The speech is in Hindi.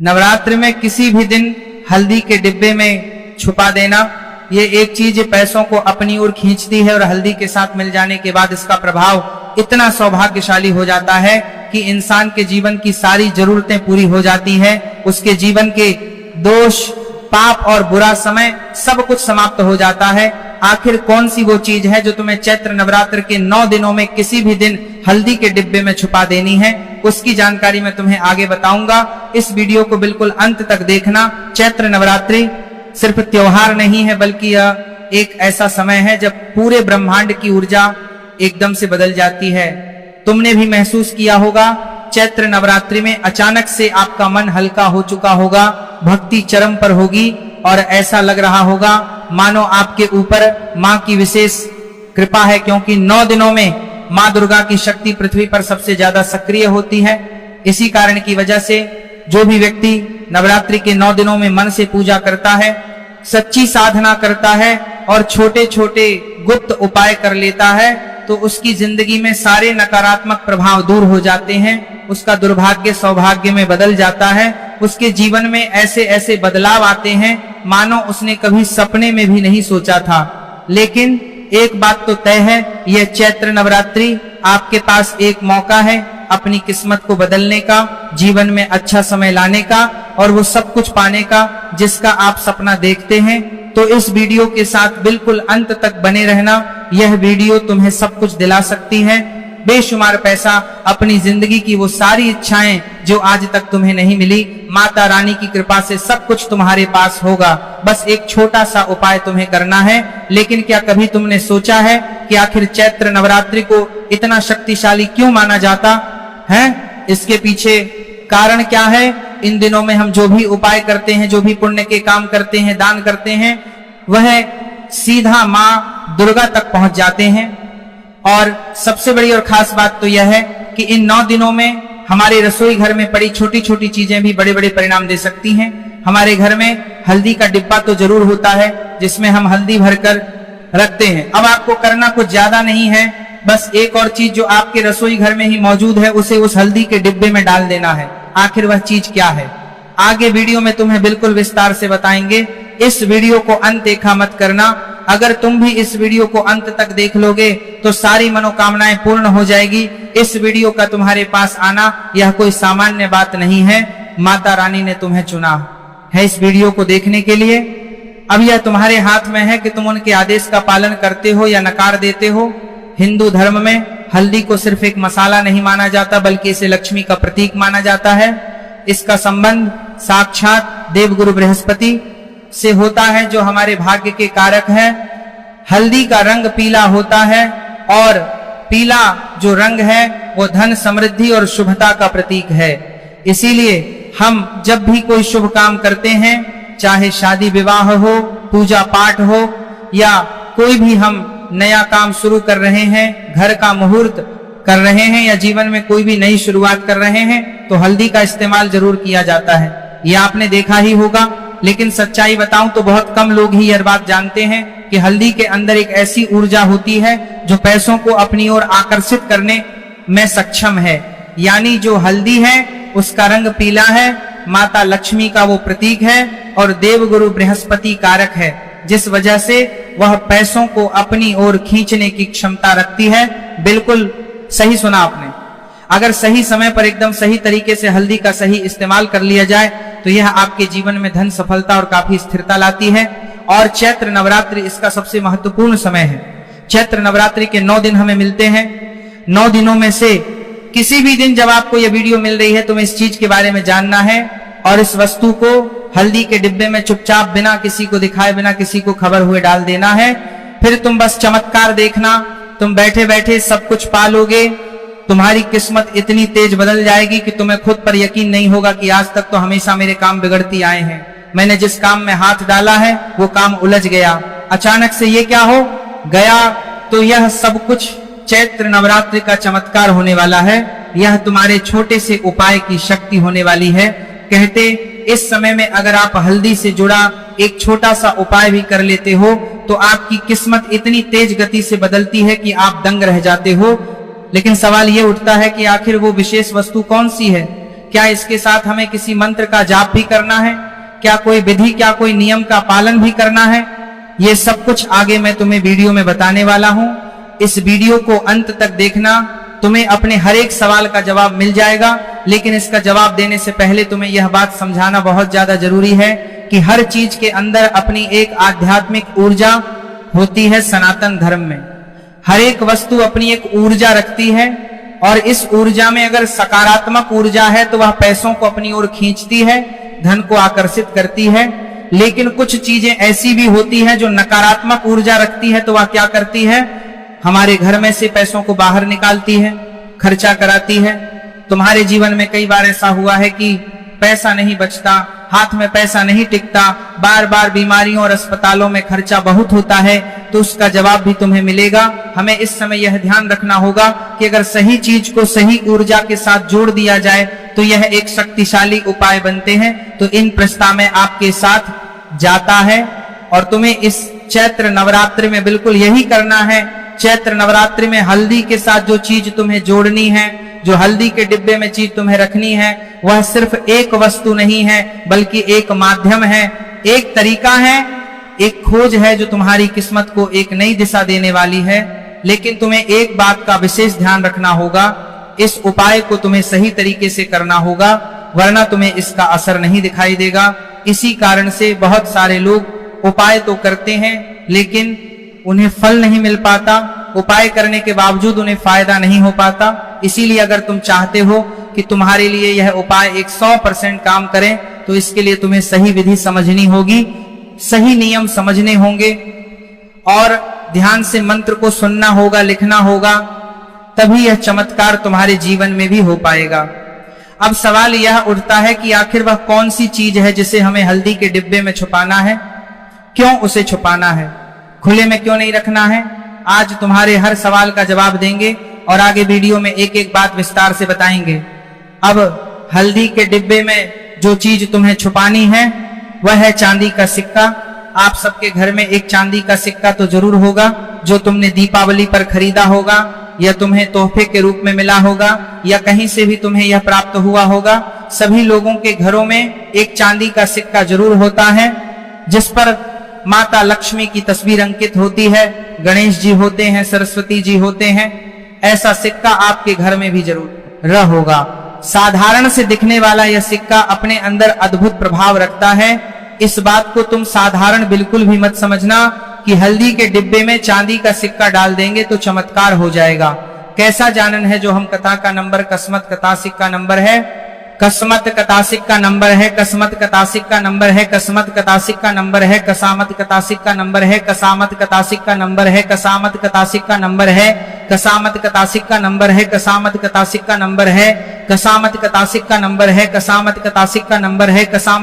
नवरात्र में किसी भी दिन हल्दी के डिब्बे में छुपा देना, ये एक चीज पैसों को अपनी ओर खींचती है और हल्दी के साथ मिल जाने के बाद इसका प्रभाव इतना सौभाग्यशाली हो जाता है कि इंसान के जीवन की सारी जरूरतें पूरी हो जाती है। उसके जीवन के दोष, पाप और बुरा समय सब कुछ समाप्त हो जाता है। आखिर कौन सी वो चीज है जो तुम्हें चैत्र नवरात्र के 9 दिनों में किसी भी दिन हल्दी के डिब्बे में छुपा देनी है, उसकी जानकारी मैं तुम्हें आगे बताऊंगा। इस वीडियो को बिल्कुल अंत तक देखना। चैत्र नवरात्रि सिर्फ त्योहार नहीं है, बल्कि यह एक ऐसा समय है जब पूरे ब्रह्मांड की ऊर्जा एकदम से बदल जाती है। तुमने भी महसूस किया होगा, चैत्र नवरात्रि में अचानक से आपका मन हल्का हो चुका होगा, भक्ति चरम पर होगी और ऐसा लग रहा होगा मानो आपके ऊपर मां की विशेष कृपा है, क्योंकि 9 दिनों में मां दुर्गा की शक्ति पृथ्वी पर सबसे ज्यादा सक्रिय होती है। इसी कारण की वजह से जो भी व्यक्ति नवरात्रि के 9 दिनों में मन से पूजा करता है, सच्ची साधना करता है और छोटे छोटे गुप्त उपाय कर लेता है, तो उसकी जिंदगी में सारे नकारात्मक प्रभाव दूर हो जाते हैं। उसका दुर्भाग्य सौभाग्य में बदल जाता है। उसके जीवन में ऐसे ऐसे बदलाव आते हैं मानो उसने कभी सपने में भी नहीं सोचा था। लेकिन एक बात तो तय है, यह चैत्र नवरात्रि आपके पास एक मौका है अपनी किस्मत को बदलने का, जीवन में अच्छा समय लाने का और वो सब कुछ पाने का जिसका आप सपना देखते हैं। तो इस वीडियो के साथ बिल्कुल अंत तक बने रहना। यह वीडियो तुम्हें सब कुछ दिला सकती है, बेशुमार पैसा, अपनी जिंदगी की वो सारी इच्छाएं जो आज तक तुम्हें नहीं मिली। माता रानी की कृपा से सब कुछ तुम्हारे पास होगा। बस एक छोटा सा उपाय तुम्हें करना है। लेकिन क्या कभी तुमने सोचा है कि आखिर चैत्र नवरात्रि को इतना शक्तिशाली क्यों माना जाता है? इसके पीछे कारण क्या है? इन दिनों में हम जो भी उपाय करते हैं, जो भी पुण्य के काम करते हैं, दान करते हैं, वह सीधा मां दुर्गा तक पहुंच जाते हैं। और सबसे बड़ी और खास बात तो यह है कि इन 9 दिनों में हमारे रसोई घर में पड़ी छोटी छोटी चीजें भी बड़े बड़े परिणाम दे सकती हैं। हमारे घर में हल्दी का डिब्बा तो जरूर होता है जिसमें हम हल्दी भरकर रखते हैं। अब आपको करना कुछ ज्यादा नहीं है, बस एक और चीज जो आपके रसोई घर में ही मौजूद है उसे उस हल्दी के डिब्बे में डाल देना है। आखिर वह चीज क्या है, आगे वीडियो में तुम्हें बिल्कुल विस्तार से बताएंगे। इस वीडियो को अनदेखा मत करना। अगर तुम भी इस वीडियो को अंत तक देख लोगे तो सारी मनोकामनाएं पूर्ण हो जाएगी। इस वीडियो का तुम्हारे पास आना यह कोई सामान्य बात नहीं है। माता रानी ने तुम्हें चुना है इस वीडियो को देखने के लिए। अब यह तुम्हारे हाथ में है कि तुम उनके आदेश का पालन करते हो या नकार देते हो। हिंदू धर्म में हल्दी को सिर्फ एक मसाला नहीं माना जाता, बल्कि इसे लक्ष्मी का प्रतीक माना जाता है। इसका संबंध साक्षात देवगुरु बृहस्पति से होता है, जो हमारे भाग्य के कारक है। हल्दी का रंग पीला होता है और पीला जो रंग है वो धन, समृद्धि और शुभता का प्रतीक है। इसीलिए हम जब भी कोई शुभ काम करते हैं, चाहे शादी विवाह हो, पूजा पाठ हो या कोई भी हम नया काम शुरू कर रहे हैं, घर का मुहूर्त कर रहे हैं या जीवन में कोई भी नई शुरुआत कर रहे हैं, तो हल्दी का इस्तेमाल जरूर किया जाता है। यह आपने देखा ही होगा। लेकिन सच्चाई बताऊं तो बहुत कम लोग ही यह बात जानते हैं कि हल्दी के अंदर एक ऐसी ऊर्जा होती है जो पैसों को अपनी ओर आकर्षित करने में सक्षम है। यानी जो हल्दी है उसका रंग पीला है, माता लक्ष्मी का वो प्रतीक है और देवगुरु बृहस्पति कारक है, जिस वजह से वह पैसों को अपनी ओर खींचने की क्षमता रखती है। बिल्कुल सही सुना आपने। अगर सही समय पर एकदम सही तरीके से हल्दी का सही इस्तेमाल कर लिया जाए तो यह आपके जीवन में धन, सफलता और काफी स्थिरता लाती है। और चैत्र नवरात्रि इसका सबसे महत्वपूर्ण समय है। चैत्र नवरात्रि के 9 दिन हमें मिलते हैं। 9 दिनों में से किसी भी दिन जब आपको यह वीडियो मिल रही है, तुम्हें इस चीज के बारे में जानना है और इस वस्तु को हल्दी के डिब्बे में चुपचाप बिना किसी को दिखाए, बिना किसी को खबर हुए डाल देना है। फिर तुम बस चमत्कार देखना, तुम बैठे बैठे सब कुछ पा लोगे। तुम्हारी किस्मत इतनी तेज बदल जाएगी कि तुम्हें खुद पर यकीन नहीं होगा कि आज तक तो हमेशा मेरे काम बिगड़ती आए हैं, मैंने जिस काम में हाथ डाला है वो काम उलझ गया, अचानक से ये क्या हो गया। तो यह सब कुछ चैत्र नवरात्रि का चमत्कार होने वाला है। यह तुम्हारे छोटे से उपाय की शक्ति होने वाली है। कहते इस समय में अगर आप हल्दी से जुड़ा एक छोटा सा उपाय भी कर लेते हो तो आपकी किस्मत इतनी तेज गति से बदलती है कि आप दंग रह जाते हो। लेकिन सवाल यह उठता है कि आखिर वो विशेष वस्तु कौन सी है? क्या इसके साथ हमें किसी मंत्र का जाप भी करना है? क्या कोई विधि, क्या कोई नियम का पालन भी करना है? ये सब कुछ आगे मैं तुम्हें वीडियो में बताने वाला हूं। इस वीडियो को अंत तक देखना, तुम्हें अपने हर एक सवाल का जवाब मिल जाएगा। लेकिन इसका जवाब देने से पहले तुम्हें यह बात समझाना बहुत ज्यादा जरूरी है कि हर चीज के अंदर अपनी एक आध्यात्मिक ऊर्जा होती है। सनातन धर्म में हर एक वस्तु अपनी एक ऊर्जा रखती है, और इस ऊर्जा में अगर सकारात्मक ऊर्जा है तो वह पैसों को अपनी ओर खींचती है, धन को आकर्षित करती है। लेकिन कुछ चीजें ऐसी भी होती हैं जो नकारात्मक ऊर्जा रखती है, तो वह क्या करती है? हमारे घर में से पैसों को बाहर निकालती है, खर्चा कराती है। तुम्हारे जीवन में कई बार ऐसा हुआ है कि पैसा नहीं बचता, हाथ में पैसा नहीं टिकता, बार बार बीमारियों और अस्पतालों में खर्चा बहुत होता है, तो उसका जवाब भी तुम्हें मिलेगा। हमें इस समय यह ध्यान रखना होगा कि अगर सही चीज को सही ऊर्जा के साथ जोड़ दिया जाए तो यह एक शक्तिशाली उपाय बनते हैं। तो इन प्रस्ताव में आपके साथ जाता है, और तुम्हें इस चैत्र नवरात्रि में बिल्कुल यही करना है। चैत्र नवरात्रि में हल्दी के साथ जो चीज तुम्हें जोड़नी है, जो हल्दी के डिब्बे में चीज तुम्हें रखनी है, वह सिर्फ एक वस्तु नहीं है, बल्कि एक माध्यम है, एक तरीका है, एक खोज है जो तुम्हारी किस्मत को एक नई दिशा देने वाली है। लेकिन तुम्हें एक बात का विशेष ध्यान रखना होगा, इस उपाय को तुम्हें सही तरीके से करना होगा, वरना तुम्हें इसका असर नहीं दिखाई देगा। इसी कारण से बहुत सारे लोग उपाय तो करते हैं लेकिन उन्हें फल नहीं मिल पाता, उपाय करने के बावजूद उन्हें फायदा नहीं हो पाता। इसीलिए अगर तुम चाहते हो कि तुम्हारे लिए यह उपाय 100% काम करें, तो इसके लिए तुम्हें सही विधि समझनी होगी, सही नियम समझने होंगे, और ध्यान से मंत्र को सुनना होगा, लिखना होगा, तभी यह चमत्कार तुम्हारे जीवन में भी हो पाएगा। अब सवाल यह उठता है कि आखिर वह कौन सी चीज है जिसे हमें हल्दी के डिब्बे में छुपाना है? क्यों उसे छुपाना है? खुले में क्यों नहीं रखना है? आज तुम्हारे हर सवाल का जवाब देंगे और आगे वीडियो में एक एक बात विस्तार से बताएंगे। अब हल्दी के डिब्बे में जो चीज तुम्हें छुपानी है वह है चांदी का सिक्का। आप सबके घर में एक चांदी का सिक्का तो जरूर होगा, जो तुमने दीपावली पर खरीदा होगा, या तुम्हें तोहफे के रूप में मिला होगा, या कहीं से भी तुम्हें यह प्राप्त हुआ होगा। सभी लोगों के घरों में एक चांदी का सिक्का जरूर होता है, जिस पर माता लक्ष्मी की तस्वीर अंकित होती है, गणेश जी होते हैं, सरस्वती जी होते हैं। ऐसा सिक्का आपके घर में भी जरूर होगा। साधारण से दिखने वाला यह सिक्का अपने अंदर अद्भुत प्रभाव रखता है। इस बात को तुम साधारण बिल्कुल भी मत समझना कि हल्दी के डिब्बे में चांदी का सिक्का डाल देंगे तो चमत्कार हो जाएगा। कैसा जानन है जो हम कथा का नंबर कसमत कतासिक का नंबर है, कसमत कतासिक का नंबर है, कसमत कतासिक का नंबर है, कसमत कतासिक का नंबर है, कसामत कतासिक का नंबर है, कसामत कतासिक का नंबर है, कसामत कतासिक का नंबर है, कसामत कतासिक का नंबर है, कसामत कतासिक का नंबर है, कसामत कतासिक का नंबर है, कसामत कतासिक का नंबर है, कसामत